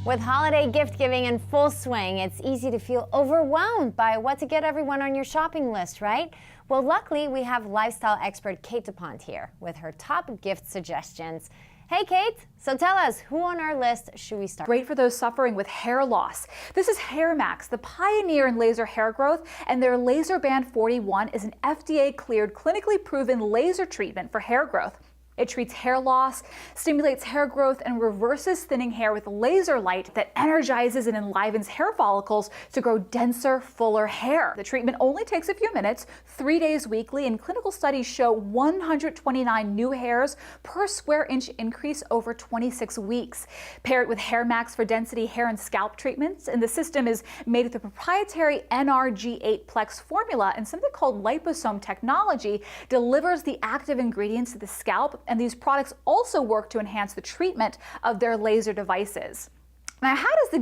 With holiday gift giving in full swing, it's easy to feel overwhelmed by what to get everyone on your shopping list, right? Well, luckily, we have lifestyle expert Kate Duponte here with her top gift suggestions. Hey, Kate, so tell us, who on our list should we start? Great for those suffering with hair loss. This is HairMax, the pioneer in laser hair growth, and their Laser Band 41 is an FDA-cleared, clinically proven laser treatment for hair growth. It treats hair loss, stimulates hair growth, and reverses thinning hair with laser light that energizes and enlivens hair follicles to grow denser, fuller hair. The treatment only takes a few minutes, 3 days weekly, and clinical studies show 129 new hairs per square inch increase over 26 weeks. Pair it with HairMax for density hair and scalp treatments, and the system is made with a proprietary NRG8 Plex formula, and something called liposome technology delivers the active ingredients to the scalp, and these products also work to enhance the treatment of their laser devices. Now, how does the